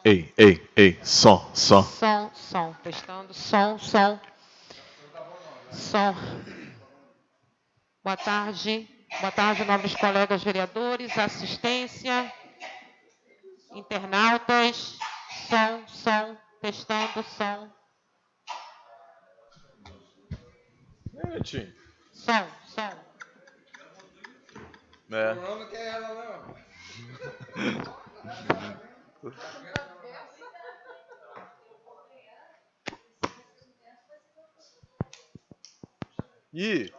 Ei, som. Som, testando, som. Boa tarde, nobres colegas vereadores, assistência, internautas, som, testando, som. Som. Não quer ela, não. Ih!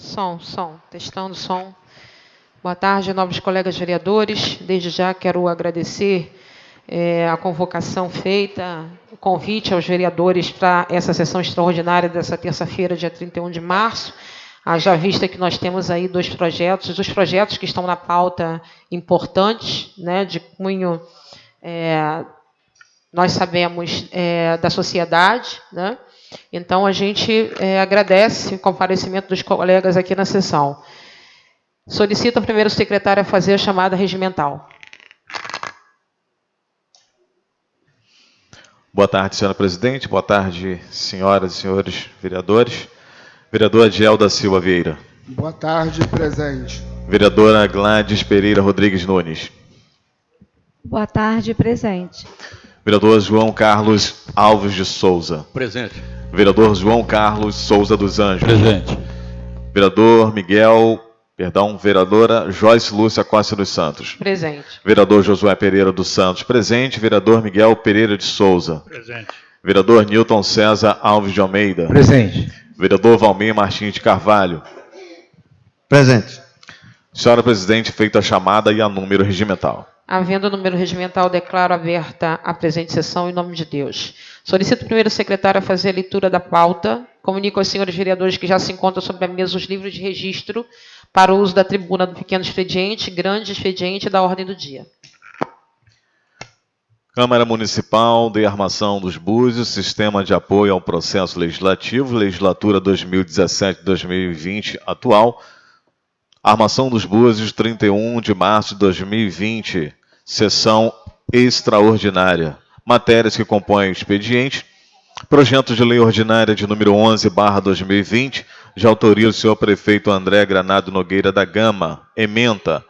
Som. Som, testando som. Boa tarde, nobres colegas vereadores. Desde já quero agradecer a convocação feita, o convite aos vereadores para essa sessão extraordinária dessa terça-feira, dia 31 de março. Haja vista que nós temos aí dois projetos que estão na pauta importantes, né, de cunho, nós sabemos, da sociedade, né? Então, a gente agradece o comparecimento dos colegas aqui na sessão. Solicito ao primeiro secretário a fazer a chamada regimental. Boa tarde, senhora presidente. Boa tarde, senhoras e senhores vereadores. Vereador Adiel da Silva Vieira. Boa tarde, presente. Vereadora Gladys Pereira Rodrigues Nunes. Boa tarde, presente. Vereador João Carlos Alves de Souza. Presente. Vereador João Carlos Souza dos Anjos. Presente. Vereadora Joyce Lúcia Costa dos Santos. Presente. Vereador Josué Pereira dos Santos. Presente. Vereador Miguel Pereira de Souza. Presente. Vereador Nilton César Alves de Almeida. Presente. Vereador Valmir Martins de Carvalho. Presente. Senhora presidente, feita a chamada e a número regimental. Havendo número regimental, declaro aberta a presente sessão em nome de Deus. Solicito o primeiro secretário a fazer a leitura da pauta. Comunico aos senhores vereadores que já se encontram sobre a mesa os livros de registro para o uso da tribuna do pequeno expediente, grande expediente e da ordem do dia. Câmara Municipal de Armação dos Búzios, Sistema de Apoio ao Processo Legislativo, Legislatura 2017-2020 atual. Armação dos Búzios, 31 de março de 2020, sessão extraordinária. Matérias que compõem o expediente. Projeto de Lei Ordinária de número 11/2020, de autoria do senhor prefeito André Granado Nogueira da Gama, ementa.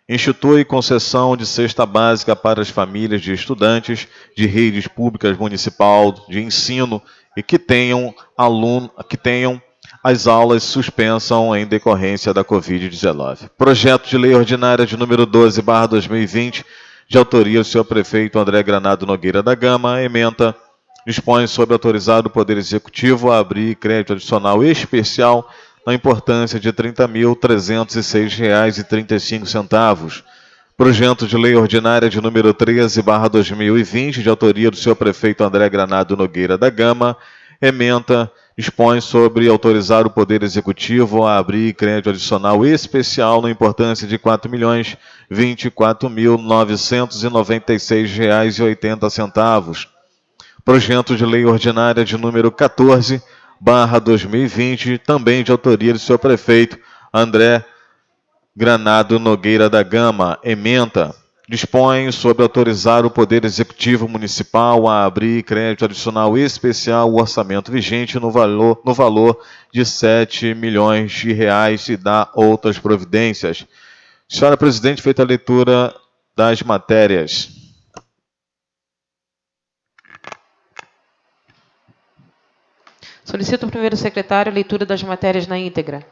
Institui concessão de cesta básica para as famílias de estudantes de redes públicas municipal de ensino e que tenham as aulas suspensam em decorrência da Covid-19. Projeto de Lei Ordinária de número 12/2020, de autoria do senhor prefeito André Granado Nogueira da Gama, ementa. Dispõe sobre autorizar o Poder Executivo a abrir crédito adicional especial na importância de R$ 30.306,35. Projeto de Lei Ordinária de número 13/2020, de autoria do senhor prefeito André Granado Nogueira da Gama, ementa. Dispõe sobre autorizar o Poder Executivo a abrir crédito adicional especial na importância de R$ 4.024.996,80. Projeto de Lei Ordinária de número 14/2020, também de autoria do senhor prefeito André Granado Nogueira da Gama, ementa. dispõe sobre autorizar o Poder Executivo Municipal a abrir crédito adicional especial ao orçamento vigente no valor de R$ 7 milhões e dá outras providências. Senhora Presidente, feita a leitura das matérias. Solicito ao primeiro secretário a leitura das matérias na íntegra.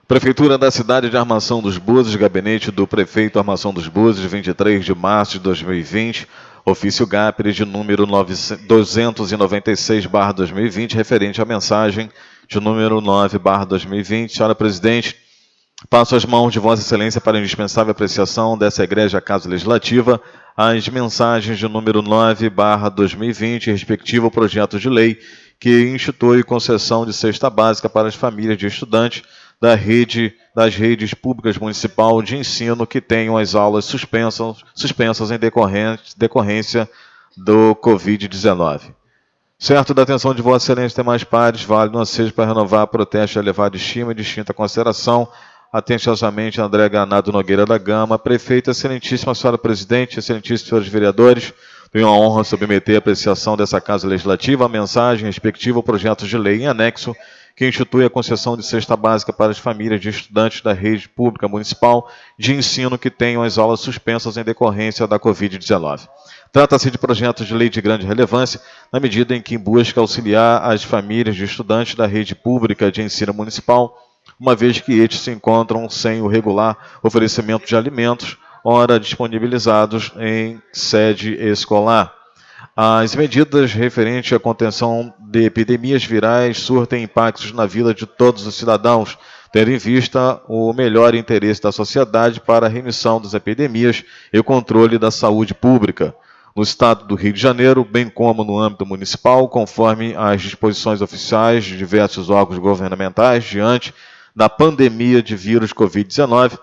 Prefeitura da cidade de Armação dos Búzios, gabinete do prefeito Armação dos Búzios, 23 de março de 2020, ofício GAPRE de número 296/2020, referente à mensagem de número 9/2020. Senhora Presidente, passo as mãos de Vossa Excelência para a indispensável apreciação dessa egrégia Casa Legislativa as mensagens de número 9/2020, respectivo projeto de lei que institui concessão de cesta básica para as famílias de estudantes das redes públicas municipal de ensino que tenham as aulas suspensas em decorrência do Covid-19. Certo da atenção de Vossa Excelência, demais pares, vale no ansejo para renovar protesto de elevada estima e distinta consideração. Atenciosamente, André Granado Nogueira da Gama, prefeito. Excelentíssima senhora Presidente, excelentíssimos senhores vereadores, tenho a honra de submeter a apreciação dessa Casa Legislativa a mensagem respectiva ao projeto de lei em anexo que institui a concessão de cesta básica para as famílias de estudantes da rede pública municipal de ensino que tenham as aulas suspensas em decorrência da Covid-19. Trata-se de projeto de lei de grande relevância, na medida em que busca auxiliar as famílias de estudantes da rede pública de ensino municipal, uma vez que estes se encontram sem o regular oferecimento de alimentos, ora disponibilizados em sede escolar. As medidas referentes à contenção de epidemias virais surtem impactos na vida de todos os cidadãos, tendo em vista o melhor interesse da sociedade para a remissão das epidemias e o controle da saúde pública. No estado do Rio de Janeiro, bem como no âmbito municipal, conforme as disposições oficiais de diversos órgãos governamentais diante da pandemia de vírus Covid-19,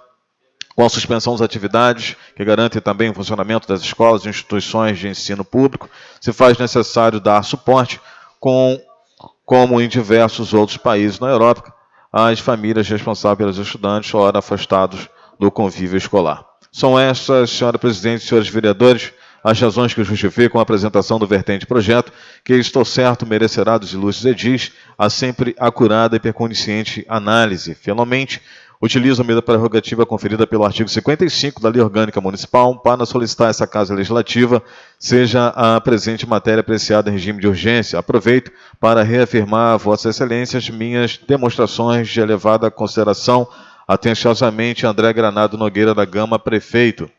com a suspensão das atividades, que garantem também o funcionamento das escolas e instituições de ensino público, se faz necessário dar suporte, como em diversos outros países na Europa, às famílias responsáveis pelos estudantes, ora afastados do convívio escolar. São estas, senhora Presidente e senhores vereadores, as razões que justificam a apresentação do vertente projeto, que estou certo merecerá dos ilustres edis a sempre acurada e perconsciente análise. Finalmente, utilizo-me da prerrogativa conferida pelo artigo 55 da Lei Orgânica Municipal para solicitar essa Casa Legislativa seja a presente matéria apreciada em regime de urgência. Aproveito para reafirmar a Vossa Excelência as minhas demonstrações de elevada consideração. Atenciosamente, André Granado Nogueira da Gama, prefeito.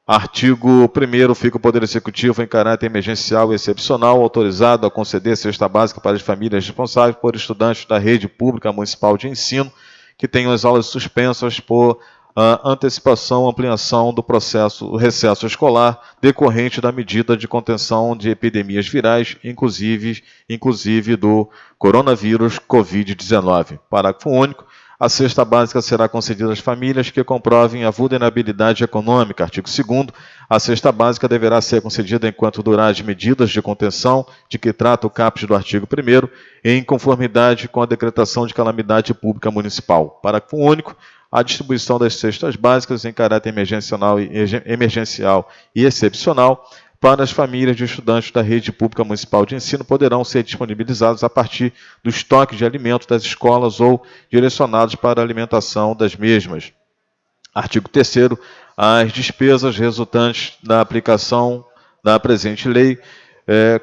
Artigo 1º, fica o Poder Executivo em caráter emergencial e excepcional, autorizado a conceder cesta básica para as famílias responsáveis por estudantes da rede pública municipal de ensino que tenham as aulas suspensas por antecipação ou ampliação do recesso escolar decorrente da medida de contenção de epidemias virais, inclusive do coronavírus Covid-19. Parágrafo único. A cesta básica será concedida às famílias que comprovem a vulnerabilidade econômica. Artigo 2º. A cesta básica deverá ser concedida enquanto durar as medidas de contenção de que trata o caput do artigo 1º, em conformidade com a decretação de calamidade pública municipal. Parágrafo único. A distribuição das cestas básicas em caráter emergencial e excepcional para as famílias de estudantes da rede pública municipal de ensino poderão ser disponibilizados a partir do estoque de alimentos das escolas ou direcionados para a alimentação das mesmas. Artigo 3º. As despesas resultantes da aplicação da presente lei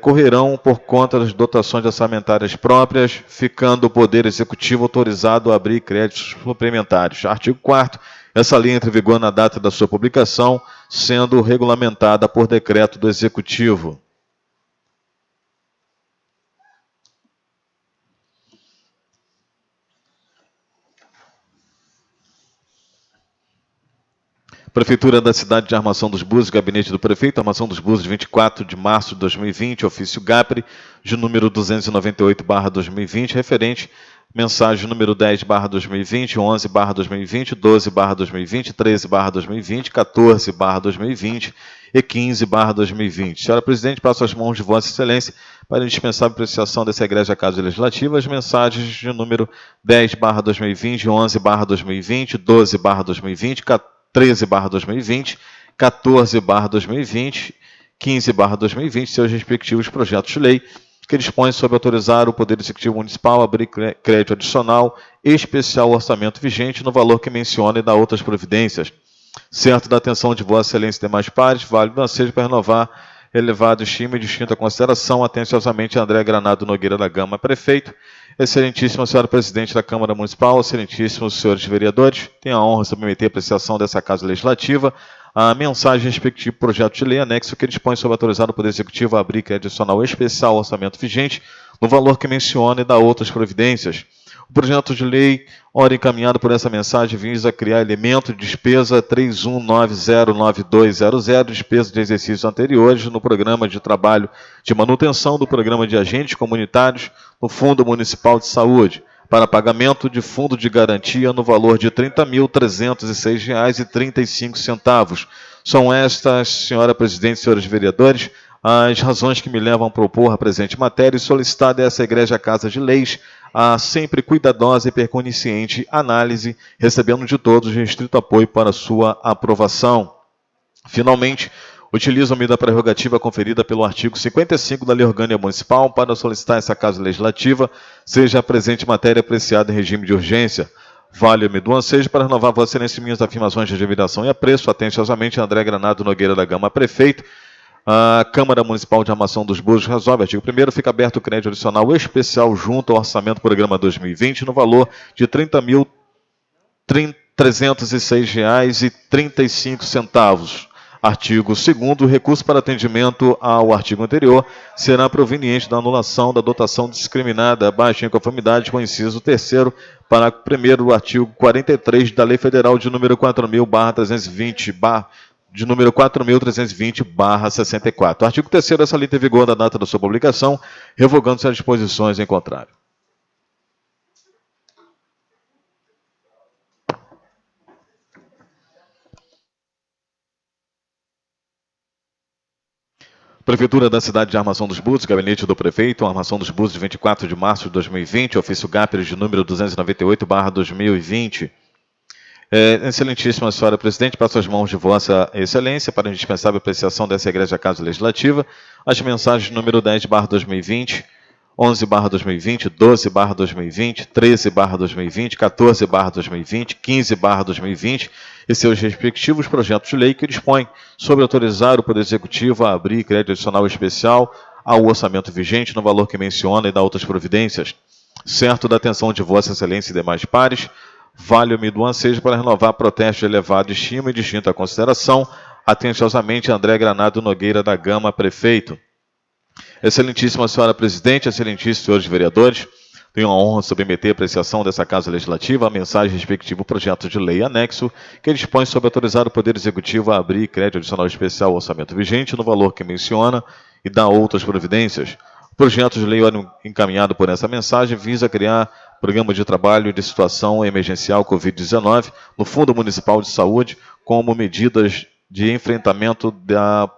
correrão por conta das dotações orçamentárias próprias, ficando o Poder Executivo autorizado a abrir créditos suplementares. Artigo 4º. Essa lei entra em vigor na data da sua publicação, sendo regulamentada por decreto do Executivo. Prefeitura da cidade de Armação dos Búzios, gabinete do prefeito, Armação dos Búzios, 24 de março de 2020, ofício GAPRE, de número 298/2020, referente Mensagem número 10/2020, 11/2020, 12/2020, 13/2020, 14/2020 e 15/2020. Senhora Presidente, passo as mãos de Vossa Excelência para a indispensável apreciação dessa Egrégia Casa Legislativa as mensagens de número 10/2020, 11/2020, 12/2020, 13/2020, 14/2020, 15/2020, seus respectivos projetos de lei, que dispõe sobre autorizar o Poder Executivo Municipal a abrir crédito adicional especial ao orçamento vigente no valor que menciona e dá outras providências. Certo da atenção de Vossa Excelência e demais pares, válido seja para renovar elevado estima e distinta consideração, atenciosamente André Granado Nogueira da Gama, prefeito. Excelentíssima senhora Presidente da Câmara Municipal, excelentíssimos senhores vereadores, tenho a honra de submeter a apreciação dessa Casa Legislativa a mensagem respectiva do projeto de lei anexo que dispõe sobre autorizar o Poder Executivo a abrir crédito adicional especial ao orçamento vigente no valor que menciona e dá outras providências. O projeto de lei, ora encaminhado por essa mensagem, visa criar elemento de despesa 31909200, despesa de exercícios anteriores no Programa de Trabalho de Manutenção do Programa de Agentes Comunitários no Fundo Municipal de Saúde, para pagamento de fundo de garantia no valor de R$ 30.306,35. São estas, senhora Presidente e senhores vereadores, as razões que me levam a propor a presente matéria e solicitar dessa Egrégia Casa de Leis a sempre cuidadosa e percunisciente análise, recebendo de todos restrito apoio para sua aprovação. Finalmente, utilizo-me da prerrogativa conferida pelo artigo 55 da Lei Orgânica Municipal para solicitar essa Casa Legislativa seja a presente matéria apreciada em regime de urgência. Valho-me do ansejo para renovar Vossa Excelência minhas afirmações de admiração e apreço, atenciosamente André Granado Nogueira da Gama, prefeito. A Câmara Municipal de Armação dos Búzios resolve, artigo 1º, fica aberto o crédito adicional especial junto ao Orçamento Programa 2020 no valor de R$ 30.306,35. Artigo 2º, o recurso para atendimento ao artigo anterior será proveniente da anulação da dotação discriminada abaixo em conformidade com o inciso 3º, parágrafo 1º do artigo 43 da Lei Federal de número 4.320/64. Artigo 3º, essa lei tem vigor da data da sua publicação, revogando-se as disposições em contrário. Prefeitura da cidade de Armação dos Búzios, Gabinete do Prefeito, Armação dos Búzios, 24 de março de 2020, ofício GAPES de número 298/2020. Excelentíssima senhora Presidente, passo as mãos de Vossa Excelência para a indispensável apreciação dessa Egrégia Casa Legislativa as mensagens número 10/2020, 11/2020, 12/2020, 13/2020, 14/2020, 15/2020 e seus respectivos projetos de lei que dispõem sobre autorizar o Poder Executivo a abrir crédito adicional especial ao orçamento vigente no valor que menciona e dá outras providências. Certo da atenção de Vossa Excelência e demais pares, valho-me do ansejo para renovar protesto de elevada estima e distinta consideração, atenciosamente André Granado Nogueira da Gama, prefeito. Excelentíssima senhora Presidente, excelentíssimos senhores vereadores, tenho a honra de submeter a apreciação dessa Casa Legislativa a mensagem respectiva ao projeto de lei anexo que dispõe sobre autorizar o Poder Executivo a abrir crédito adicional especial ao orçamento vigente no valor que menciona e dá outras providências. O projeto de lei encaminhado por essa mensagem visa criar programa de trabalho de situação emergencial Covid-19 no Fundo Municipal de Saúde como medidas de enfrentamento da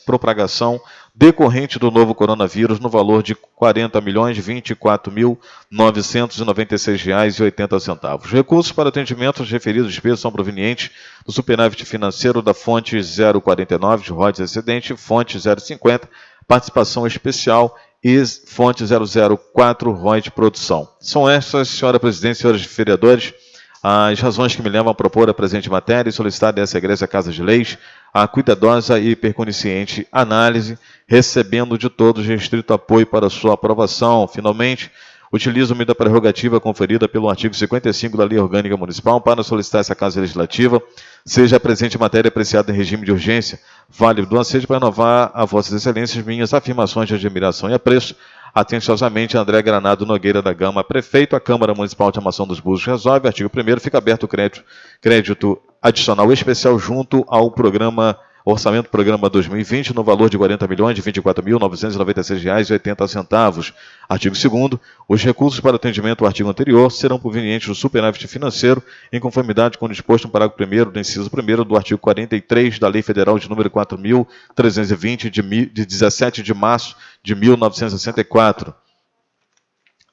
propagação decorrente do novo coronavírus no valor de R$ 40.024.996,80. Recursos para atendimento às referidas despesas são provenientes do superávit financeiro da fonte 049 de royalties excedente, fonte 050, participação especial e fonte 004 royalties produção. São estas, senhora Presidente, senhores vereadores, as razões que me levam a propor a presente matéria e solicitar dessa Egrégia Casa de Leis a cuidadosa e percunisciente análise, recebendo de todos restrito apoio para sua aprovação. Finalmente, utilizo-me da prerrogativa conferida pelo artigo 55 da Lei Orgânica Municipal para solicitar essa Casa Legislativa seja a presente matéria apreciada em regime de urgência, válido do ansejo para renovar a Vossas Excelências minhas afirmações de admiração e apreço. Atenciosamente, André Granado Nogueira da Gama, prefeito. A Câmara Municipal de Armação dos Búzios resolve, artigo 1º, fica aberto o crédito adicional especial junto ao programa Orçamento do Programa 2020 no valor de R$ 40.024.996,80. Artigo 2º. Os recursos para atendimento ao artigo anterior serão provenientes do superávit financeiro, em conformidade com o disposto no parágrafo 1º do inciso 1º do artigo 43 da Lei Federal de número 4.320, de 17 de março de 1964.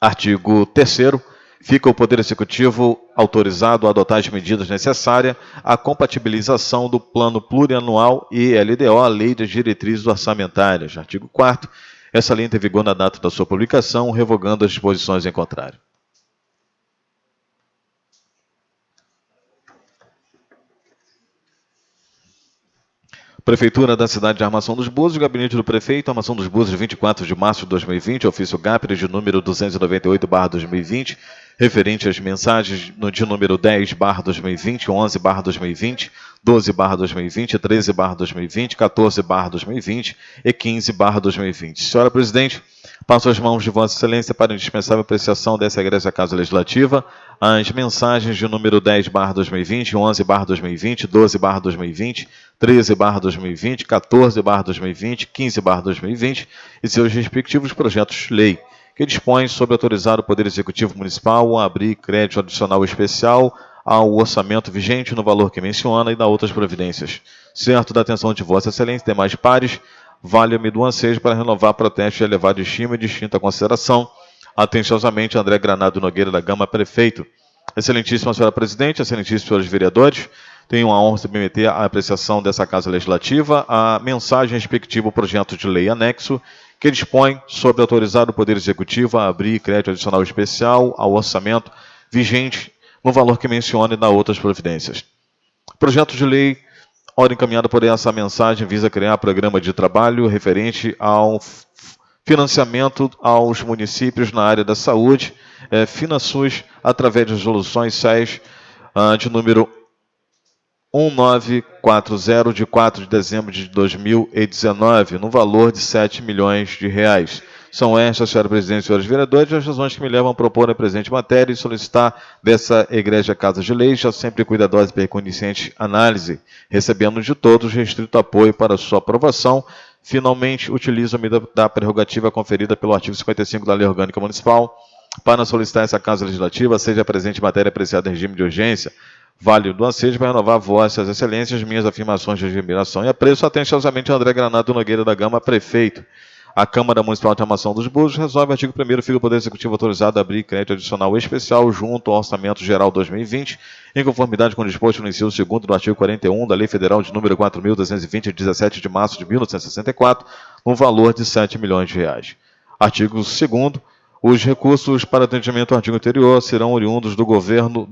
Artigo 3º. Fica o Poder Executivo autorizado a adotar as medidas necessárias à compatibilização do Plano Plurianual e LDO, a Lei das Diretrizes Orçamentárias. Artigo 4º. Essa lei entra em vigor na data da sua publicação, revogando as disposições em contrário. Prefeitura da cidade de Armação dos Búzios, Gabinete do Prefeito, Armação dos Búzios, 24 de março de 2020, ofício GAPRE de número 298/2020, referente às mensagens de número 10/2020, 11/2020, 12/2020, 13/2020, 14/2020 e 15/2020. Senhora Presidente, passo as mãos de Vossa Excelência para a indispensável apreciação dessa egressa Casa Legislativa as mensagens de número 10/2020, 11/2020, 12/2020, 13/2020, 14/2020, 15/2020 e seus respectivos projetos de lei, que dispõem sobre autorizar o Poder Executivo Municipal a abrir crédito adicional especial ao orçamento vigente no valor que menciona e dar outras providências. Certo da atenção de Vossa Excelência e demais pares, valha-me do ansejo para renovar protesto de elevada estima e distinta consideração. Atenciosamente, André Granado Nogueira da Gama, Prefeito. Excelentíssima Senhora Presidente, excelentíssimos senhores vereadores, tenho a honra de submeter à apreciação dessa Casa Legislativa a mensagem respectiva ao projeto de lei anexo, que dispõe sobre autorizar o Poder Executivo a abrir crédito adicional especial ao orçamento vigente no valor que menciona e dar outras providências. Projeto de lei, ora encaminhado por essa mensagem, visa criar programa de trabalho referente ao financiamento aos municípios na área da saúde, FinaSUS, através de resoluções 6 de número 1940, de 4 de dezembro de 2019, no valor de R$ 7 milhões. São estas, senhora Presidente e senhores vereadores, as razões que me levam a propor a presente matéria e solicitar dessa egrégia Casa de Leis, já sempre cuidadosa e percuniscente análise, recebendo de todos restrito apoio para sua aprovação. Finalmente, utilizo-me da prerrogativa conferida pelo artigo 55 da Lei Orgânica Municipal para solicitar essa Casa Legislativa seja presente matéria apreciada em regime de urgência, válido do ansejo para renovar vossas excelências, minhas afirmações de admiração e apreço. Atenciosamente, André Granado Nogueira da Gama, Prefeito. A Câmara Municipal de Armação dos Búzios resolve o artigo 1º, fica o Poder Executivo autorizado a abrir crédito adicional especial junto ao Orçamento Geral 2020, em conformidade com o disposto no inciso 2º do artigo 41 da Lei Federal de número 4.220, de 17 de março de 1964, no valor de R$ 7 milhões. Artigo 2º. Os recursos para atendimento ao artigo anterior serão oriundos do Governo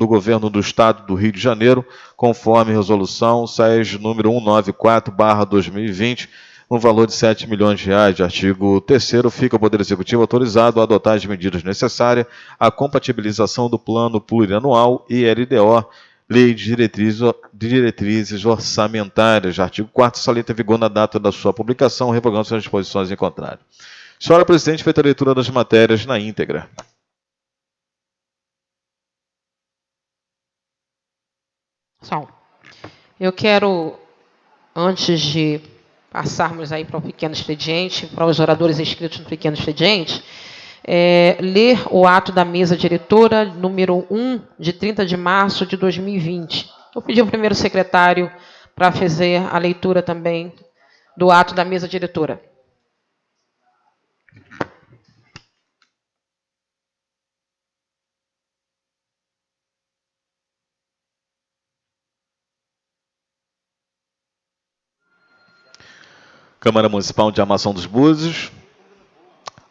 do Estado do Rio de Janeiro, conforme resolução 6, número 194/2020, no valor de R$ 7 milhões. Artigo 3º. Fica o Poder Executivo autorizado a adotar as medidas necessárias à compatibilização do Plano Plurianual e LDO, Lei de Diretrizes Orçamentárias. Artigo 4º. Essa lei entra em vigor na data da sua publicação, revogando suas disposições em contrário. Senhora Presidente, feita a leitura das matérias na íntegra. Pessoal, eu quero, antes de passarmos aí para o pequeno expediente, para os oradores inscritos no pequeno expediente, ler o ato da mesa diretora, número 1, de 30 de março de 2020. Eu pedi ao primeiro secretário para fazer a leitura também do ato da mesa diretora. Câmara Municipal de Armação dos Búzios,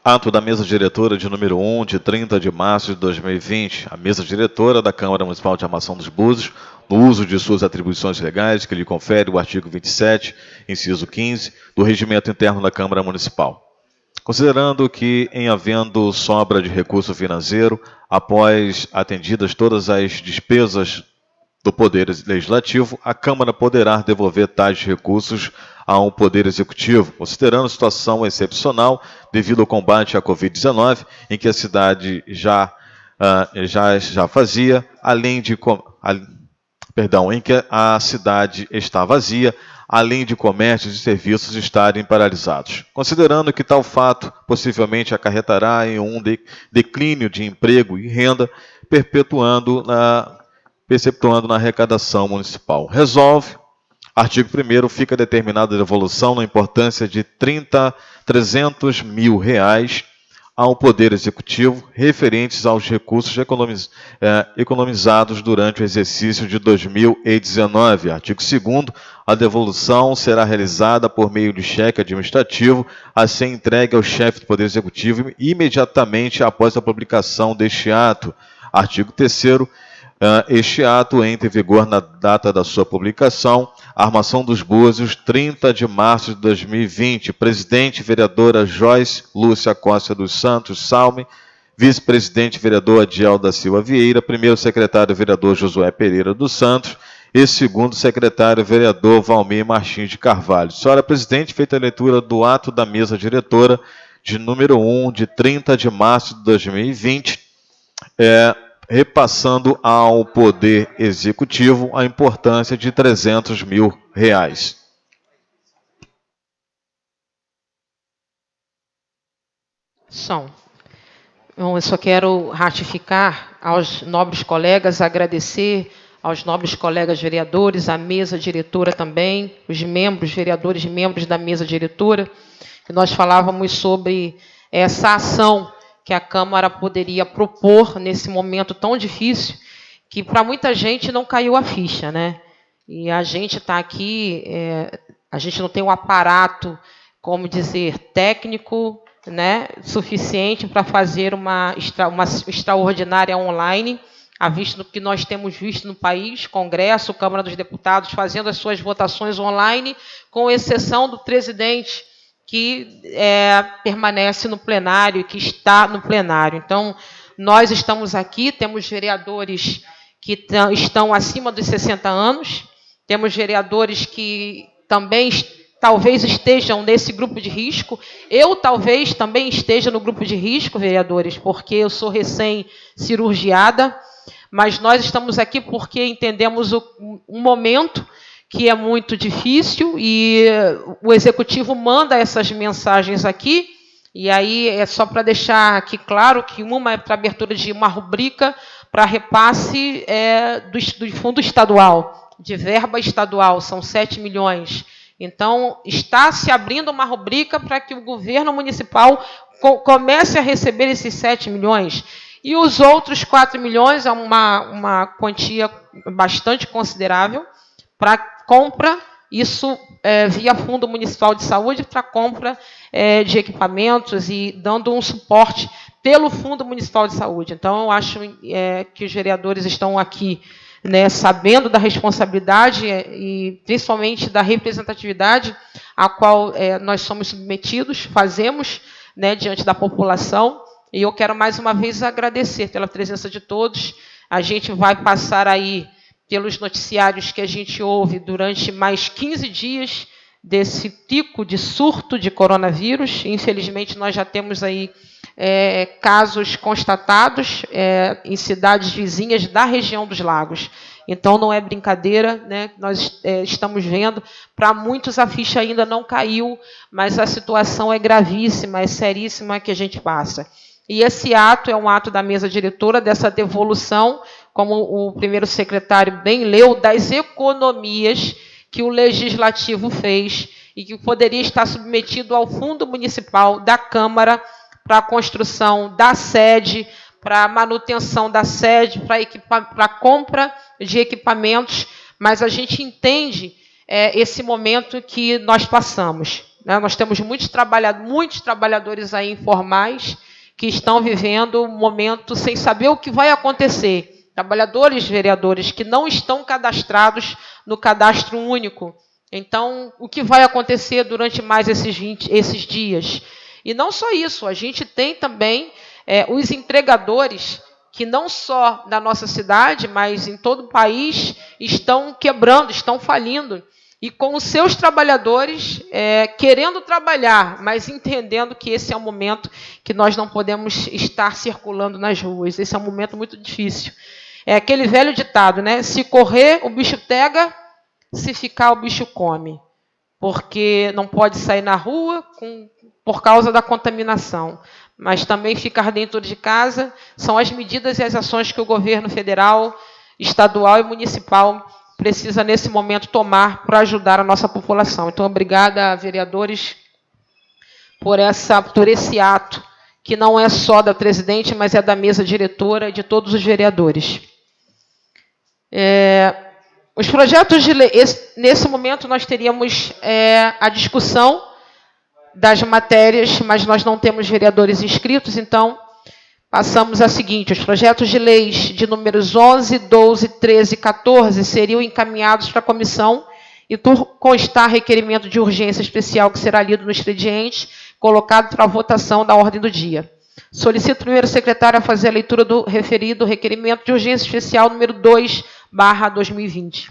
ato da mesa diretora de número 1, de 30 de março de 2020. A mesa diretora da Câmara Municipal de Armação dos Búzios, no uso de suas atribuições legais, que lhe confere o artigo 27, inciso 15, do Regimento Interno da Câmara Municipal. Considerando que, em havendo sobra de recurso financeiro, após atendidas todas as despesas do Poder Legislativo, a Câmara poderá devolver tais recursos ao Poder Executivo, considerando a situação excepcional devido ao combate à Covid-19, em que a cidade já fazia, além de em que a cidade está vazia, além de comércios e serviços estarem paralisados. Considerando que tal fato possivelmente acarretará em um declínio de emprego e renda, perpetuando na arrecadação municipal. Resolve. Artigo 1º, fica determinada a devolução na importância de R$300 mil ao Poder Executivo referentes aos recursos economizados durante o exercício de 2019. Artigo 2º, a devolução será realizada por meio de cheque administrativo a ser entregue ao chefe do Poder Executivo imediatamente após a publicação deste ato. Artigo 3º, este ato entra em vigor na data da sua publicação. Armação dos Búzios, 30 de março de 2020. Presidente, vereadora Joyce Lúcia Costa dos Santos Salme. Vice-presidente, vereador Adiel da Silva Vieira. Primeiro secretário, vereador Josué Pereira dos Santos. E segundo secretário, vereador Valmir Martins de Carvalho. Senhora presidente, feita a leitura do ato da mesa diretora de número 1, de 30 de março de 2020, repassando ao Poder Executivo a importância de R$300 mil. Eu só quero ratificar aos nobres colegas, agradecer aos nobres colegas vereadores, à mesa diretora também, os membros, vereadores e membros da mesa diretora, que nós falávamos sobre essa ação que a Câmara poderia propor nesse momento tão difícil, que para muita gente não caiu a ficha, né? E a gente está aqui, a gente não tem um aparato, como dizer, técnico, né, suficiente para fazer uma extraordinária online, à vista do que nós temos visto no país, Congresso, Câmara dos Deputados fazendo as suas votações online, com exceção do presidente, que permanece no plenário, que está no plenário. Então, nós estamos aqui, temos vereadores que estão acima dos 60 anos, temos vereadores que também talvez estejam nesse grupo de risco. Eu talvez também esteja no grupo de risco, vereadores, porque eu sou recém-cirurgiada, mas nós estamos aqui porque entendemos um momento que é muito difícil e o Executivo manda essas mensagens aqui, e aí é só para deixar aqui claro que uma é para abertura de uma rubrica para repasse do fundo estadual, de verba estadual, são 7 milhões. Então, está se abrindo uma rubrica para que o governo municipal comece a receber esses 7 milhões. E os outros 4 milhões é uma quantia bastante considerável para compra, isso via Fundo Municipal de Saúde, para compra de equipamentos e dando um suporte pelo Fundo Municipal de Saúde. Então, eu acho que os vereadores estão aqui, né, sabendo da responsabilidade e principalmente da representatividade a qual nós somos submetidos, fazemos, né, diante da população. E eu quero mais uma vez agradecer pela presença de todos. A gente vai passar aí pelos noticiários que a gente ouve durante mais 15 dias desse pico de surto de coronavírus. Infelizmente, nós já temos aí casos constatados em cidades vizinhas da região dos lagos. Então, não é brincadeira, né? Nós estamos vendo, para muitos a ficha ainda não caiu, mas a situação é gravíssima, é seríssima que a gente passa. E esse ato é um ato da mesa diretora, dessa devolução, como o primeiro secretário bem leu, das economias que o Legislativo fez e que poderia estar submetido ao Fundo Municipal da Câmara para a construção da sede, para a manutenção da sede, para a compra de equipamentos, mas a gente entende esse momento que nós passamos, né? Nós temos muitos trabalhadores aí informais que estão vivendo um momento sem saber o que vai acontecer. Trabalhadores, vereadores, que não estão cadastrados no cadastro único. Então, o que vai acontecer durante mais esses dias? E não só isso, a gente tem também os entregadores que não só na nossa cidade, mas em todo o país, estão quebrando, estão falindo. E com os seus trabalhadores querendo trabalhar, mas entendendo que esse é um momento que nós não podemos estar circulando nas ruas. Esse é um momento muito difícil. É aquele velho ditado, né? Se correr, o bicho pega, se ficar, o bicho come. Porque não pode sair na rua por causa da contaminação. Mas também ficar dentro de casa são as medidas e as ações que o governo federal, estadual e municipal precisa, nesse momento, tomar para ajudar a nossa população. Então, obrigada, vereadores, por esse ato, que não é só da presidente, mas é da mesa diretora e de todos os vereadores. Os projetos de lei, nesse momento nós teríamos a discussão das matérias, mas nós não temos vereadores inscritos, então passamos a seguinte: os projetos de leis de números 11, 12, 13 e 14 seriam encaminhados para a comissão e por constar requerimento de urgência especial que será lido no expediente, colocado para a votação da ordem do dia. Solicito o primeiro secretário a fazer a leitura do referido requerimento de urgência especial número 2/2020.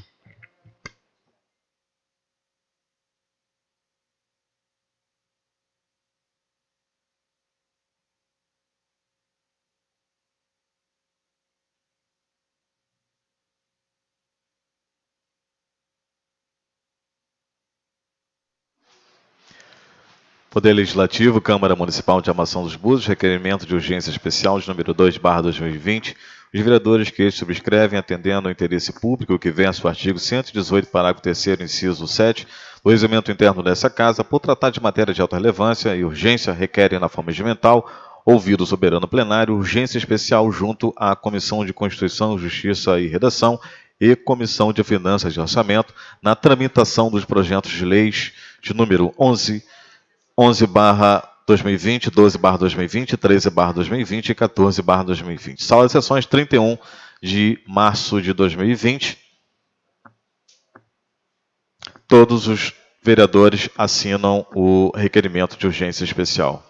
Poder Legislativo, Câmara Municipal de Armação dos Búzios, requerimento de urgência especial de número 2/2020. Os vereadores que subscrevem, atendendo ao interesse público que versa o artigo 118, parágrafo 3º, inciso 7, do regimento interno dessa Casa, por tratar de matéria de alta relevância e urgência, requerem na forma regimental, ouvido o soberano plenário, urgência especial junto à Comissão de Constituição, Justiça e Redação e Comissão de Finanças e Orçamento, na tramitação dos projetos de leis de número 11/2020, 12/2020, 13/2020 e 14/2020. Sala de sessões, 31 de março de 2020. Todos os vereadores assinam o requerimento de urgência especial.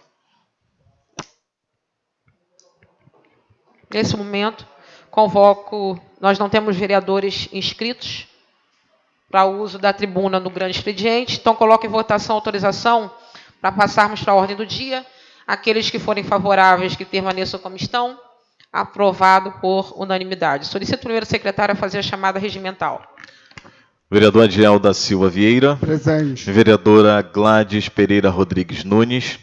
Nesse momento, convoco, nós não temos vereadores inscritos para o uso da tribuna no grande expediente, então coloco em votação a autorização para passarmos para a ordem do dia. Aqueles que forem favoráveis, que permaneçam como estão, aprovado por unanimidade. Solicito o primeiro secretário a fazer a chamada regimental. Vereador Adiel da Silva Vieira. Presente. Vereadora Gladys Pereira Rodrigues Nunes.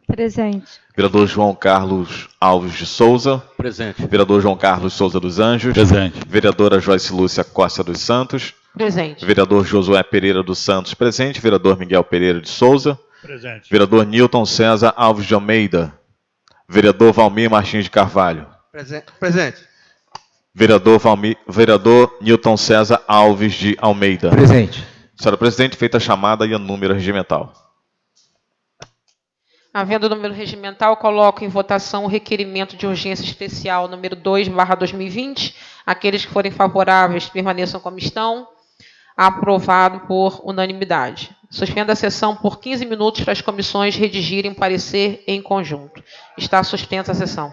Presente. Vereador João Carlos Alves de Souza. Presente. Vereador João Carlos Souza dos Anjos. Presente. Vereadora Joyce Lúcia Costa dos Santos. Presente. Vereador Josué Pereira dos Santos, presente. Vereador Miguel Pereira de Souza. Presente. Vereador Nilton César Alves de Almeida. Vereador Valmir Martins de Carvalho. Presente. Vereador Nilton César Alves de Almeida. Presente. Senhora Presidente, feita a chamada e a número regimental. Havendo o número regimental, coloco em votação o requerimento de urgência especial número 2/2020. Aqueles que forem favoráveis permaneçam como estão. Aprovado por unanimidade. Suspenda a sessão por 15 minutos para as comissões redigirem parecer em conjunto. Está suspensa a sessão.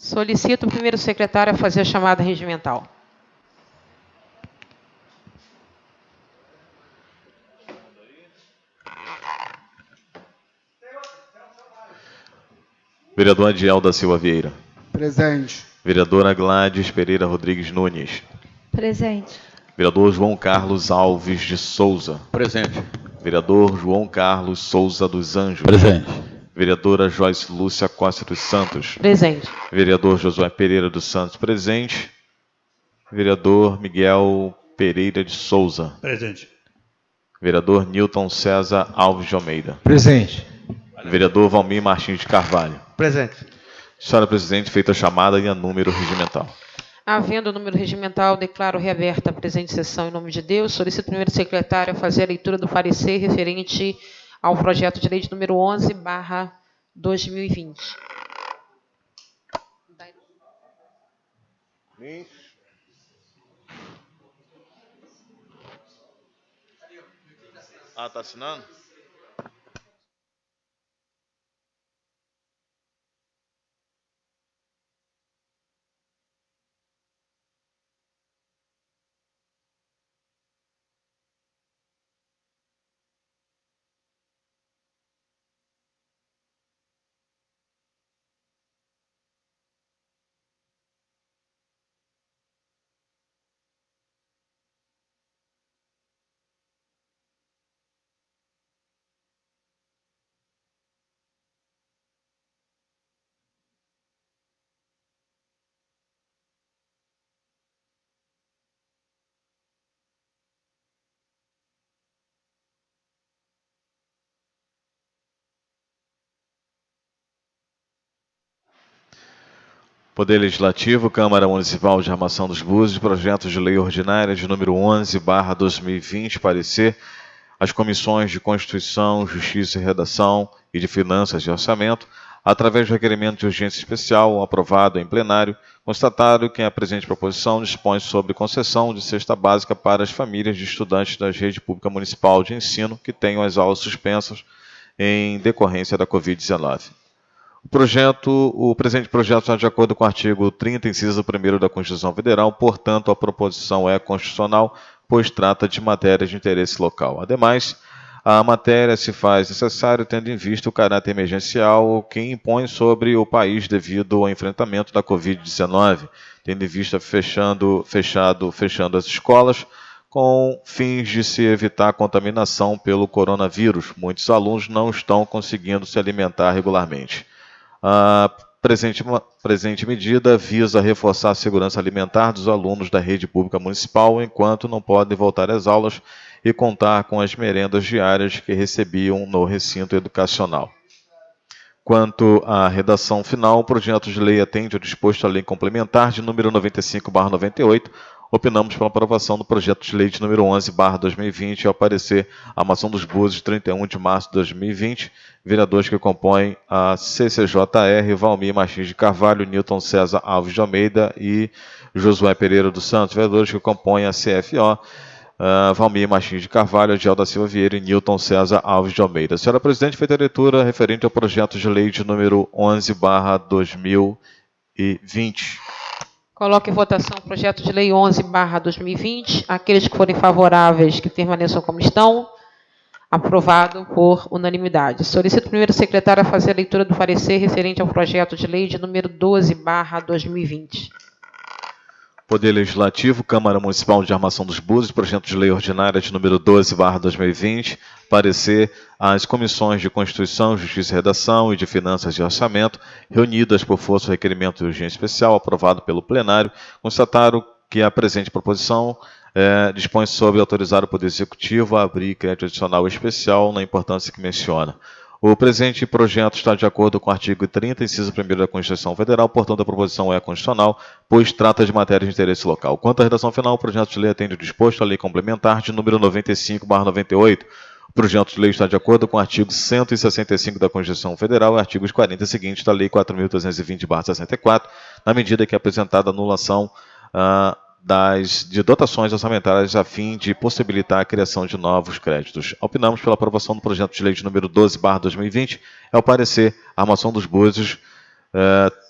Solicito o primeiro secretário a fazer a chamada regimental. Vereador Adiel da Silva Vieira. Presente. Vereadora Gladys Pereira Rodrigues Nunes. Presente. Vereador João Carlos Alves de Souza. Presente. Vereador João Carlos Souza dos Anjos. Presente. Vereadora Joyce Lúcia Costa dos Santos. Presente. Vereador Josué Pereira dos Santos, presente. Vereador Miguel Pereira de Souza. Presente. Vereador Newton César Alves de Almeida. Presente. Vereador Valmir Martins de Carvalho. Presente. Senhora Presidente, feita a chamada e a número regimental. Havendo o número regimental, declaro reaberta a presente sessão em nome de Deus. Solicito o primeiro secretário a fazer a leitura do parecer referente ao projeto de lei de número 11/2020. Tá assinando? Poder Legislativo, Câmara Municipal de Armação dos Búzios, projetos de lei ordinária de número 11/2020, parecer as comissões de Constituição, Justiça e Redação e de Finanças e Orçamento, através do requerimento de urgência especial aprovado em plenário, constatado que a presente proposição dispõe sobre concessão de cesta básica para as famílias de estudantes da rede pública municipal de ensino que tenham as aulas suspensas em decorrência da Covid-19. O presente projeto está de acordo com o artigo 30, inciso 1º da Constituição Federal, portanto, a proposição é constitucional, pois trata de matéria de interesse local. Ademais, a matéria se faz necessária tendo em vista o caráter emergencial que impõe sobre o país devido ao enfrentamento da Covid-19, tendo em vista fechando as escolas, com fins de se evitar a contaminação pelo coronavírus. Muitos alunos não estão conseguindo se alimentar regularmente. A presente medida visa reforçar a segurança alimentar dos alunos da rede pública municipal, enquanto não podem voltar às aulas e contar com as merendas diárias que recebiam no recinto educacional. Quanto à redação final, o projeto de lei atende ao disposto à lei complementar de número 95/98, opinamos pela aprovação do projeto de lei de número 11/2020 ao parecer Armação dos Búzios de 31 de março de 2020, vereadores que compõem a CCJR, Valmir Martins de Carvalho, Newton César Alves de Almeida e Josué Pereira dos Santos, vereadores que compõem a CFO, Valmir Martins de Carvalho, Adiel da Silva Vieira e Newton César Alves de Almeida. Senhora Presidente, feita a leitura referente ao projeto de lei de número 11/2020. Coloque em votação o projeto de lei 11/2020. Aqueles que forem favoráveis, que permaneçam como estão. Aprovado por unanimidade. Solicito o primeiro secretário a fazer a leitura do parecer referente ao projeto de lei de número 12/2020. Poder Legislativo, Câmara Municipal de Armação dos Búzios, projeto de lei ordinária de número 12/2020, parecer às comissões de Constituição, Justiça e Redação e de Finanças e Orçamento, reunidas por força do requerimento de urgência especial aprovado pelo plenário, constataram que a presente proposição dispõe sobre autorizar o Poder Executivo a abrir crédito adicional especial na importância que menciona. O presente projeto está de acordo com o artigo 30, inciso 1º da Constituição Federal, portanto a proposição é constitucional, pois trata de matéria de interesse local. Quanto à redação final, o projeto de lei atende o disposto à lei complementar de número 95/98. O projeto de lei está de acordo com o artigo 165 da Constituição Federal e artigos 40 e seguintes da Lei 4.320/64, na medida que é apresentada a anulação de dotações orçamentárias a fim de possibilitar a criação de novos créditos. Opinamos pela aprovação do projeto de lei de número 12/2020, é o parecer Armação dos Búzios,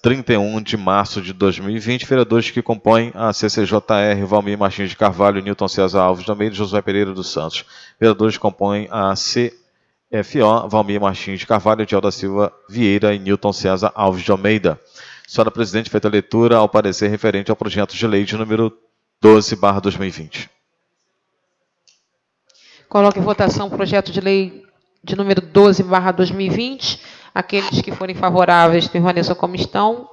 31 de março de 2020. Vereadores que compõem a CCJR: Valmir Martins de Carvalho, Newton César Alves de Almeida e Josué Pereira dos Santos. Vereadores que compõem a CFO: Valmir Martins de Carvalho, Ediel da Silva Vieira e Newton César Alves de Almeida. Senhora Presidente, feita a leitura ao parecer referente ao projeto de lei de número 12/2020. Coloco em votação o projeto de lei de número 12/2020. Aqueles que forem favoráveis permaneçam como estão.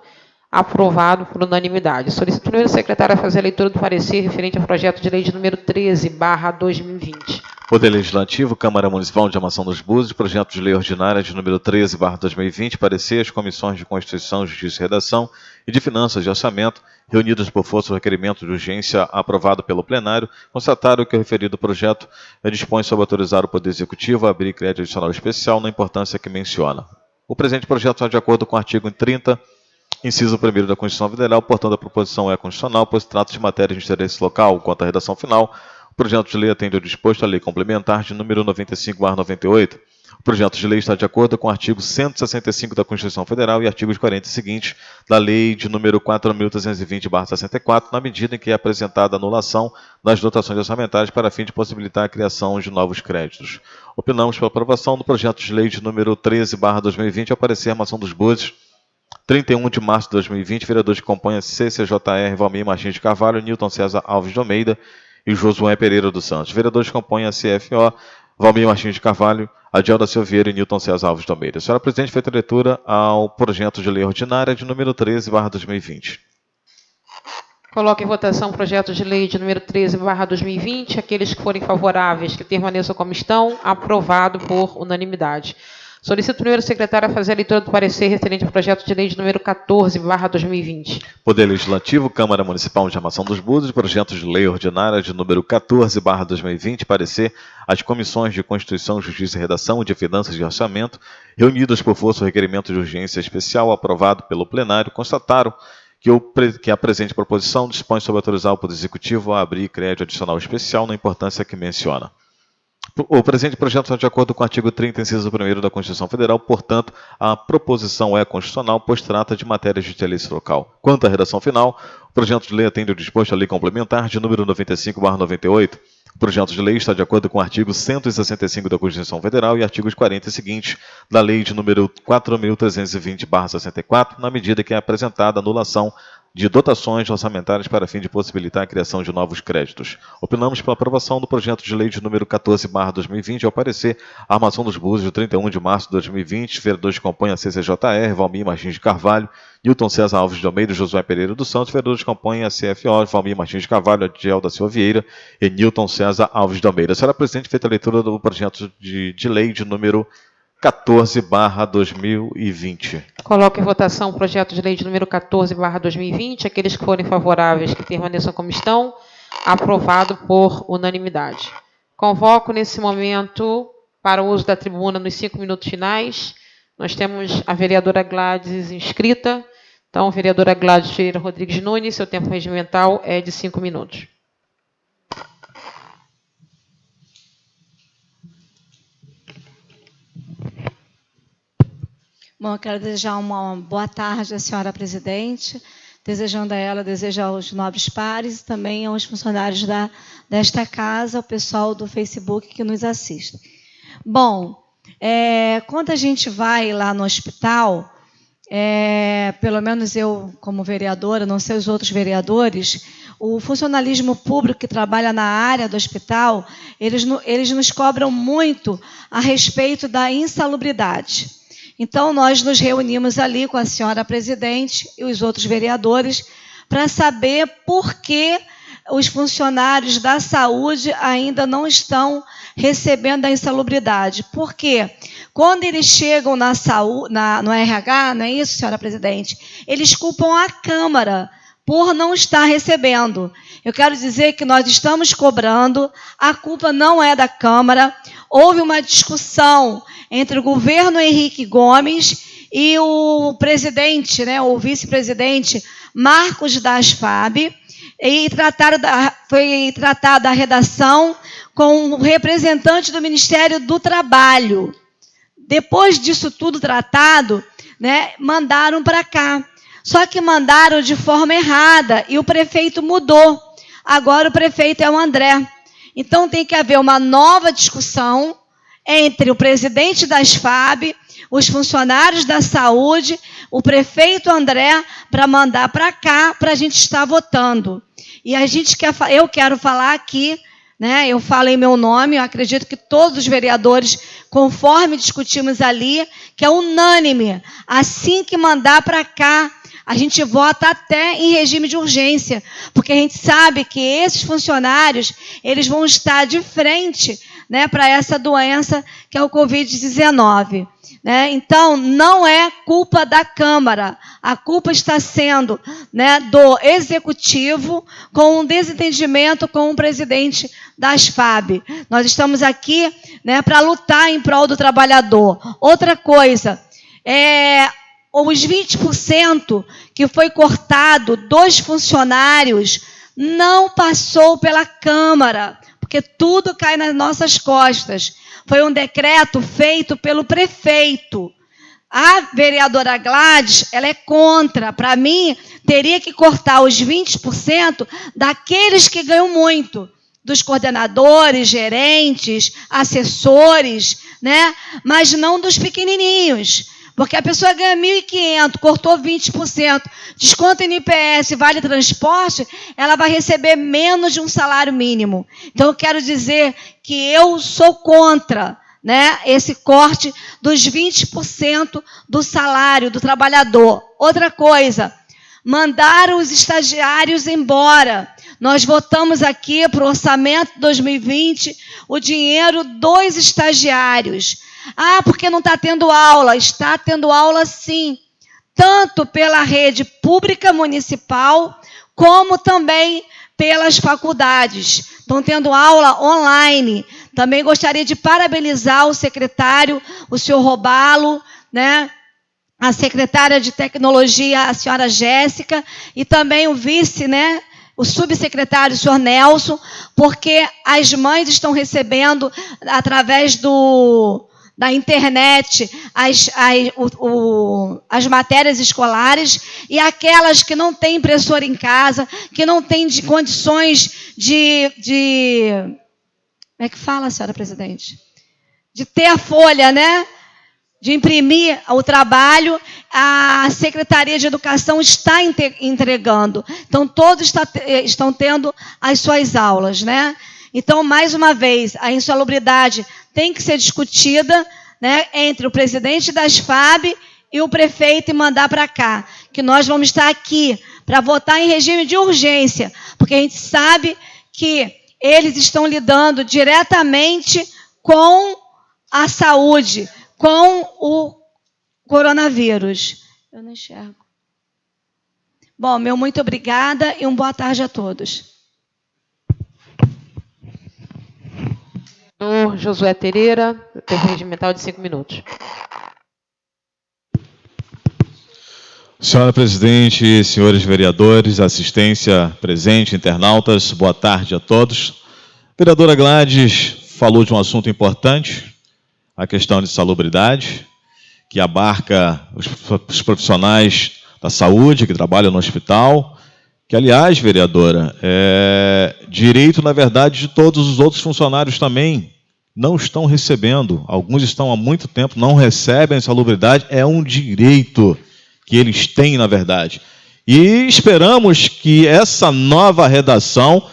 Aprovado por unanimidade. Solicito o primeiro secretário a fazer a leitura do parecer referente ao projeto de lei de número 13/2020. Poder Legislativo, Câmara Municipal de Armação dos Búzios, projeto de lei ordinária de número 13/2020, parecer as comissões de Constituição, Justiça e Redação e de Finanças e Orçamento, reunidas por força do requerimento de urgência aprovado pelo plenário, constataram que o referido projeto dispõe sobre autorizar o Poder Executivo a abrir crédito adicional especial na importância que menciona. O presente projeto está de acordo com o artigo 30, inciso 1º da Constituição Federal, portanto a proposição é constitucional, pois trata de matéria de interesse local. Quanto à redação final, o projeto de lei atende ao disposto à lei complementar de número 95/98. O projeto de lei está de acordo com o artigo 165 da Constituição Federal e artigos 40 e seguintes da lei de número 4.320/64, na medida em que é apresentada a anulação das dotações orçamentárias para fim de possibilitar a criação de novos créditos. Opinamos pela aprovação do projeto de lei de número 13/2020 ao parecer Armação dos Búzios, 31 de março de 2020, vereadores que compõem a CCJR: Valmir Martins de Carvalho, Newton César Alves de Almeida e Josué Pereira dos Santos. Vereadores que compõem a CFO: Valmir Martins de Carvalho, Ediel da Silva Vieira e Newton César Alves de Almeida. Senhora Presidente, feita a leitura ao projeto de lei ordinária de número 13/2020. Coloco em votação o projeto de lei de número 13/2020. Aqueles que forem favoráveis, que permaneçam como estão. Aprovado por unanimidade. Solicito o primeiro secretário a fazer a leitura do parecer referente ao projeto de lei de número 14/2020. Poder Legislativo, Câmara Municipal de Armação dos Búzios, projeto de lei ordinária de número 14/2020, parecer as comissões de Constituição, Justiça e Redação e de Finanças e Orçamento, reunidas por força do requerimento de urgência especial aprovado pelo plenário, constataram que a presente proposição dispõe sobre autorizar o Poder Executivo a abrir crédito adicional especial na importância que menciona. O presente projeto está de acordo com o artigo 30, inciso 1º da Constituição Federal, portanto, a proposição é constitucional, pois trata de matéria de interesse local. Quanto à redação final, o projeto de lei atende ao disposto à lei complementar de número 95/98. O projeto de lei está de acordo com o artigo 165 da Constituição Federal e artigos 40 e seguintes da lei de número 4.320/64, na medida que é apresentada a anulação de dotações orçamentárias para fim de possibilitar a criação de novos créditos. Opinamos pela aprovação do projeto de lei de número 14/2020 ao parecer Armação dos Búzios, de 31 de março de 2020, vereadores que compõem a CCJR: Valmir Martins de Carvalho, Newton César Alves de Almeida e Josué Pereira dos Santos, vereadores que compõem a CFO: Valmir Martins de Carvalho, Ediel da Silva Vieira e Newton César Alves de Almeida. Senhora Presidente, feita a leitura do projeto de lei de número 14/2020. Coloco em votação o projeto de lei de número 14/2020. Aqueles que forem favoráveis, que permaneçam como estão. Aprovado por unanimidade. Convoco nesse momento para o uso da tribuna nos 5 minutos finais. Nós temos a vereadora Gladys inscrita. Então, vereadora Gladys Ferreira Rodrigues Nunes, seu tempo regimental é de 5 minutos. Bom, eu quero desejar uma boa tarde à senhora presidente, desejando a ela, desejo aos nobres pares e também aos funcionários desta casa, ao pessoal do Facebook que nos assiste. Bom, quando a gente vai lá no hospital, pelo menos eu como vereadora, não sei os outros vereadores, o funcionalismo público que trabalha na área do hospital, eles nos cobram muito a respeito da insalubridade. Então, nós nos reunimos ali com a senhora presidente e os outros vereadores para saber por que os funcionários da saúde ainda não estão recebendo a insalubridade. Por quê? Quando eles chegam na saúde, no RH, não é isso, senhora presidente? Eles culpam a Câmara por não estar recebendo. Eu quero dizer que nós estamos cobrando, a culpa não é da Câmara. Houve uma discussão entre o governo Henrique Gomes e o presidente, o vice-presidente Marcos da ASFAB, e foi tratada a redação com o representante do Ministério do Trabalho. Depois disso tudo tratado, né, mandaram para cá. Só que mandaram de forma errada e o prefeito mudou. Agora o prefeito é o André. Então tem que haver uma nova discussão entre o presidente da SFAB, os funcionários da saúde, o prefeito André, para mandar para cá, para a gente estar votando. E eu quero falar aqui, né, eu falo em meu nome, eu acredito que todos os vereadores, conforme discutimos ali, que é unânime, assim que mandar para cá, a gente vota até em regime de urgência, porque a gente sabe que esses funcionários, eles vão estar de frente, né, para essa doença que é o Covid-19. Né? Então, não é culpa da Câmara, a culpa está sendo, né, do Executivo com um desentendimento com o presidente da SFAB. Nós estamos aqui, né, para lutar em prol do trabalhador. Outra coisa, os 20% que foi cortado dos funcionários não passou pela Câmara, porque tudo cai nas nossas costas. Foi um decreto feito pelo prefeito. A vereadora Gladys, ela é contra. Para mim, teria que cortar os 20% daqueles que ganham muito, dos coordenadores, gerentes, assessores, né? Mas não dos pequenininhos. Porque a pessoa ganha 1.500, cortou 20%, desconto NPS, vale transporte, ela vai receber menos de um salário mínimo. Então, eu quero dizer que eu sou contra, né, esse corte dos 20% do salário do trabalhador. Outra coisa, mandaram os estagiários embora. Nós votamos aqui para o orçamento de 2020 o dinheiro dos estagiários. Ah, porque não está tendo aula? Está tendo aula sim, tanto pela rede pública municipal, como também pelas faculdades. Estão tendo aula online. Também gostaria de parabenizar o secretário, o senhor Robalo, né? A secretária de tecnologia, a senhora Jéssica, e também o vice, né? O subsecretário, o senhor Nelson, porque as mães estão recebendo, através da internet, as matérias escolares, e aquelas que não têm impressora em casa, que não têm condições de como é que fala, senhora presidente? De ter a folha, né? De imprimir o trabalho, a Secretaria de Educação está entregando. Então, todos estão tendo as suas aulas, né? Então, mais uma vez, a insalubridade tem que ser discutida, né, entre o presidente da SFAB e o prefeito e mandar para cá. Que nós vamos estar aqui para votar em regime de urgência, porque a gente sabe que eles estão lidando diretamente com a saúde, com o coronavírus. Eu não enxergo. Bom, meu muito obrigada e uma boa tarde a todos. Senhor Josué Pereira, tempo regimental de 5 minutos. Senhora presidente, senhores vereadores, assistência presente, internautas, boa tarde a todos. A vereadora Gladys falou de um assunto importante, a questão de salubridade, que abarca os profissionais da saúde que trabalham no hospital, que, aliás, vereadora, é direito, na verdade, de todos os outros funcionários também. Não estão recebendo. Alguns estão há muito tempo, não recebem a insalubridade. É um direito que eles têm, na verdade. E esperamos que essa nova redação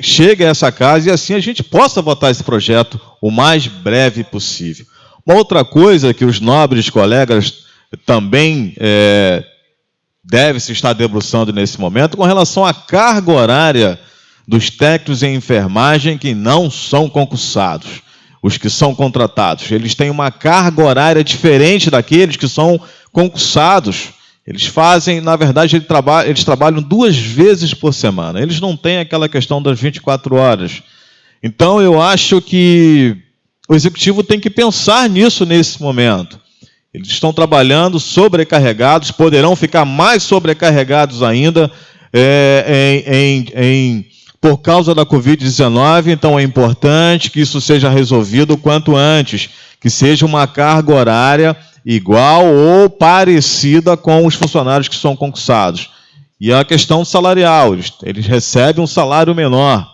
chegue a essa casa e assim a gente possa votar esse projeto o mais breve possível. Uma outra coisa que os nobres colegas também devem se estar debruçando nesse momento, com relação à carga horária dos técnicos em enfermagem que não são concursados. Os que são contratados, eles têm uma carga horária diferente daqueles que são concursados. Eles fazem, na verdade, eles trabalham 2 vezes por semana. Eles não têm aquela questão das 24 horas. Então, eu acho que o Executivo tem que pensar nisso nesse momento. Eles estão trabalhando sobrecarregados, poderão ficar mais sobrecarregados ainda por causa da Covid-19, então é importante que isso seja resolvido o quanto antes, que seja uma carga horária igual ou parecida com os funcionários que são concursados. E a questão salarial, eles recebem um salário menor.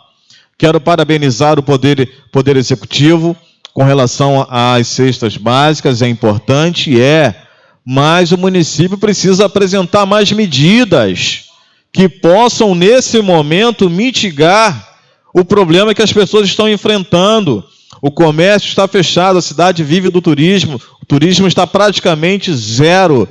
Quero parabenizar o Poder Executivo com relação às cestas básicas, é importante, mas o município precisa apresentar mais medidas que possam, nesse momento, mitigar o problema que as pessoas estão enfrentando. O comércio está fechado, a cidade vive do turismo, o turismo está praticamente zero.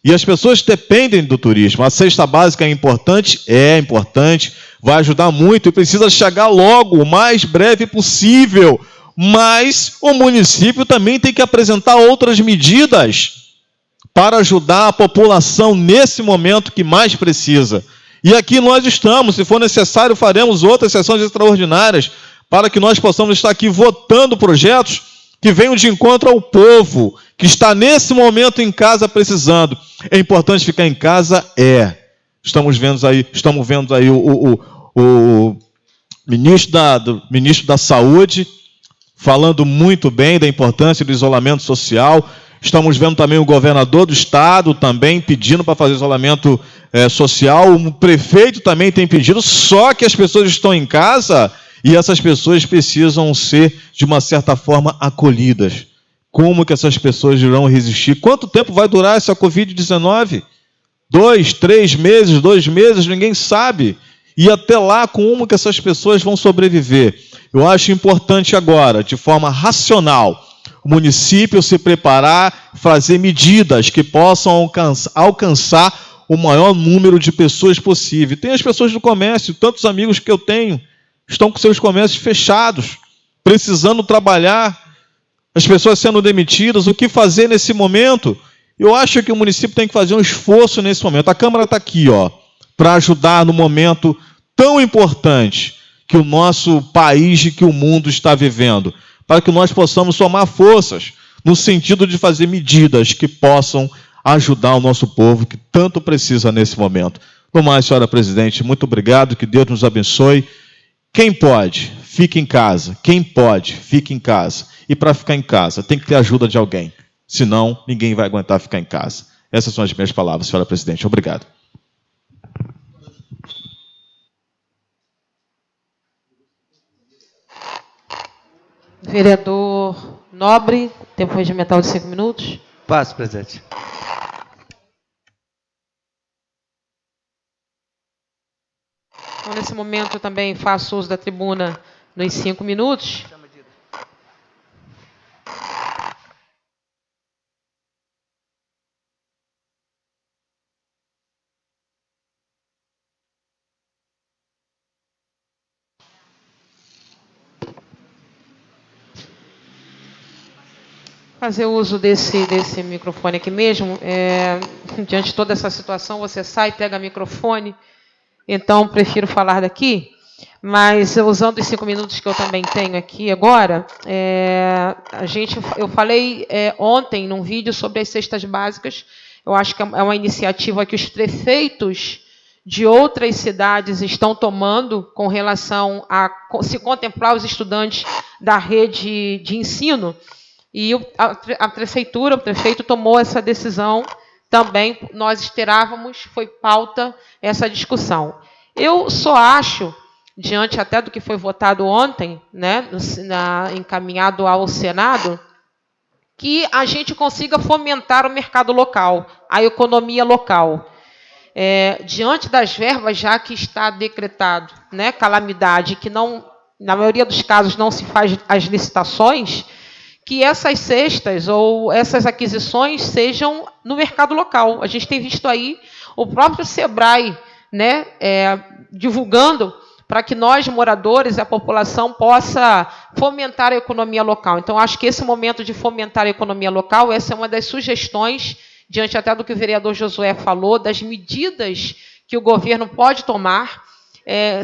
E as pessoas dependem do turismo. A cesta básica é importante, vai ajudar muito e precisa chegar logo, o mais breve possível. Mas o município também tem que apresentar outras medidas para ajudar a população nesse momento que mais precisa. E aqui nós estamos, se for necessário, faremos outras sessões extraordinárias para que nós possamos estar aqui votando projetos que venham de encontro ao povo, que está nesse momento em casa precisando. É importante ficar em casa? Estamos vendo aí o ministro da Saúde falando muito bem da importância do isolamento social. Estamos vendo também o governador do estado também pedindo para fazer isolamento social. O prefeito também tem pedido, só que as pessoas estão em casa e essas pessoas precisam ser, de uma certa forma, acolhidas. Como que essas pessoas irão resistir? Quanto tempo vai durar essa Covid-19? 2, 3 meses, 2 meses, ninguém sabe. E até lá, como que essas pessoas vão sobreviver? Eu acho importante agora, de forma racional, o município se preparar, fazer medidas que possam alcançar o maior número de pessoas possível. Tem as pessoas do comércio, tantos amigos que eu tenho, estão com seus comércios fechados, precisando trabalhar, as pessoas sendo demitidas. O que fazer nesse momento? Eu acho que o município tem que fazer um esforço nesse momento. A Câmara está aqui, para ajudar no momento tão importante que o nosso país e que o mundo está vivendo, para que nós possamos somar forças no sentido de fazer medidas que possam ajudar o nosso povo, que tanto precisa nesse momento. No mais, senhora presidente, muito obrigado, que Deus nos abençoe. Quem pode, fique em casa. Quem pode, fique em casa. E para ficar em casa, tem que ter ajuda de alguém. Senão, ninguém vai aguentar ficar em casa. Essas são as minhas palavras, senhora presidente. Obrigado. Vereador Nobre, tempo regimental de 5 minutos. Passo, presidente. Então, nesse momento, eu também faço uso da tribuna nos 5 minutos. Fazer uso desse microfone aqui mesmo. Diante de toda essa situação, você sai, pega o microfone. Então, prefiro falar daqui. Mas, usando os 5 minutos que eu também tenho aqui agora, eu falei ontem num vídeo sobre as cestas básicas. Eu acho que é uma iniciativa que os prefeitos de outras cidades estão tomando com relação a se contemplar os estudantes da rede de ensino. E a prefeitura, o prefeito tomou essa decisão também. Nós esperávamos, foi pauta essa discussão. Eu só acho, diante até do que foi votado ontem, encaminhado ao Senado, que a gente consiga fomentar o mercado local, a economia local. Diante das verbas já que está decretado, calamidade, que não, na maioria dos casos não se faz as licitações, que essas cestas ou essas aquisições sejam no mercado local. A gente tem visto aí o próprio Sebrae, divulgando para que nós, moradores, a população, possa fomentar a economia local. Então, acho que esse momento de fomentar a economia local, essa é uma das sugestões, diante até do que o vereador Josué falou, das medidas que o governo pode tomar.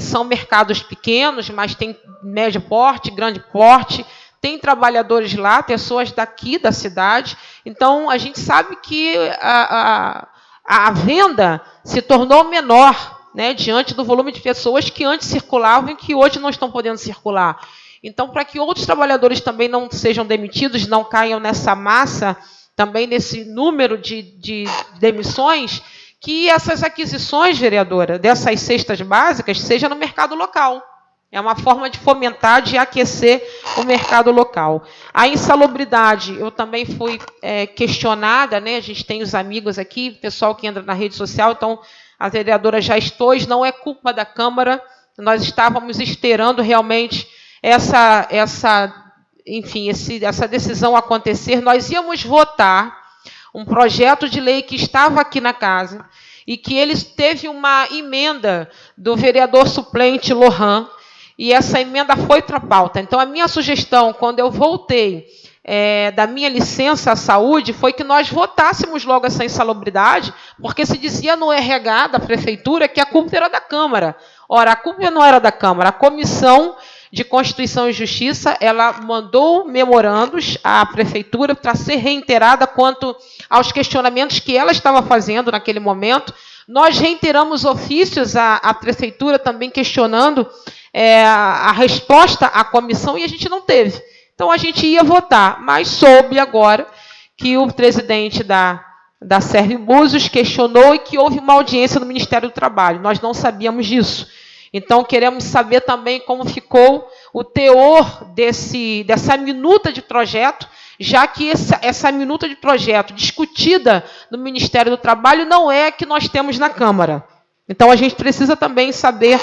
São mercados pequenos, mas tem médio porte, grande porte, tem trabalhadores lá, pessoas daqui da cidade. Então, a gente sabe que a venda se tornou menor, diante do volume de pessoas que antes circulavam e que hoje não estão podendo circular. Então, para que outros trabalhadores também não sejam demitidos, não caiam nessa massa também nesse número de demissões, que essas aquisições, vereadora, dessas cestas básicas, seja no mercado local. É uma forma de fomentar, de aquecer o mercado local. A insalubridade, eu também fui questionada, né? A gente tem os amigos aqui, pessoal que entra na rede social, então a vereadora já expôs, não é culpa da Câmara, nós estávamos esperando realmente essa decisão acontecer. Nós íamos votar um projeto de lei que estava aqui na casa e que ele teve uma emenda do vereador suplente Lohan, e essa emenda foi para a pauta. Então, a minha sugestão, quando eu voltei da minha licença à saúde, foi que nós votássemos logo essa insalubridade, porque se dizia no RH da prefeitura que a culpa era da Câmara. Ora, a culpa não era da Câmara. A Comissão de Constituição e Justiça, ela mandou memorandos à prefeitura para ser reiterada quanto aos questionamentos que ela estava fazendo naquele momento. Nós reiteramos ofícios à prefeitura também questionando a resposta à comissão e a gente não teve. Então, a gente ia votar, mas soube agora que o presidente da Servibúzios questionou e que houve uma audiência no Ministério do Trabalho. Nós não sabíamos disso. Então, queremos saber também como ficou o teor dessa minuta de projeto, já que essa minuta de projeto discutida no Ministério do Trabalho não é a que nós temos na Câmara. Então, a gente precisa também saber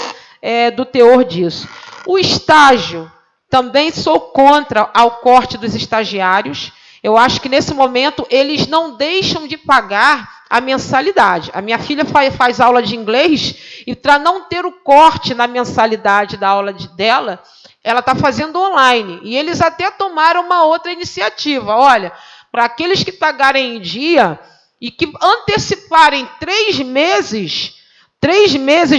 do teor disso. O estágio, também sou contra ao corte dos estagiários. Eu acho que, nesse momento, eles não deixam de pagar a mensalidade. A minha filha faz aula de inglês e, para não ter o corte na mensalidade da aula dela, ela está fazendo online. E eles até tomaram uma outra iniciativa. Olha, para aqueles que pagarem em dia e que anteciparem 3 meses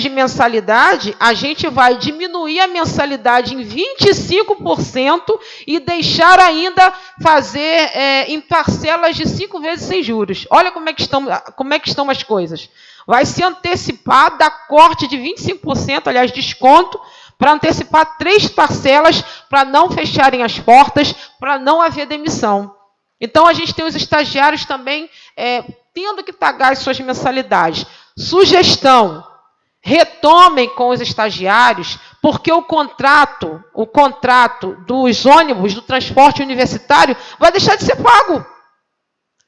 de mensalidade, a gente vai diminuir a mensalidade em 25% e deixar ainda fazer em parcelas de 5 vezes sem juros. Olha como é que estão as coisas. Vai se antecipar, dar corte de 25%, aliás, desconto, para antecipar 3 parcelas, para não fecharem as portas, para não haver demissão. Então, a gente tem os estagiários também tendo que pagar as suas mensalidades. Sugestão: retomem com os estagiários, porque o contrato dos ônibus, do transporte universitário, vai deixar de ser pago.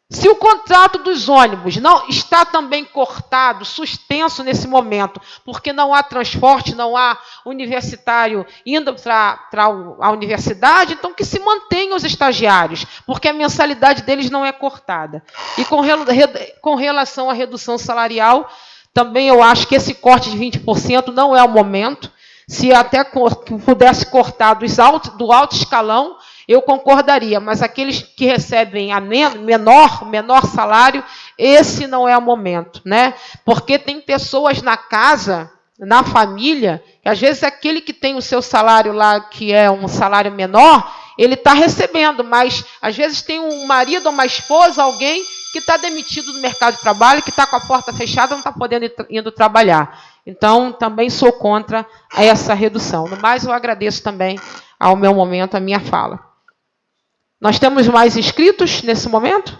Se o contrato dos ônibus não está também cortado, suspenso nesse momento, porque não há transporte, não há universitário indo para a universidade, então que se mantenham os estagiários, porque a mensalidade deles não é cortada. E com relação à redução salarial, também eu acho que esse corte de 20% não é o momento. Se até pudesse cortar do alto escalão, eu concordaria, mas aqueles que recebem a menor salário, esse não é o momento, né? Porque tem pessoas na casa, na família, que às vezes aquele que tem o seu salário lá, que é um salário menor, ele está recebendo, mas às vezes tem um marido ou uma esposa, alguém que está demitido do mercado de trabalho, que está com a porta fechada, não está podendo indo trabalhar. Então, também sou contra essa redução. No mais, eu agradeço também ao meu momento, a minha fala. Nós temos mais inscritos nesse momento?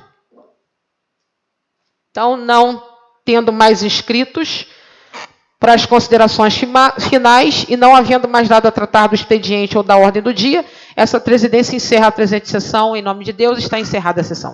Então, não tendo mais inscritos, para as considerações finais e não havendo mais nada a tratar do expediente ou da ordem do dia, essa presidência encerra a presente sessão. Em nome de Deus, está encerrada a sessão.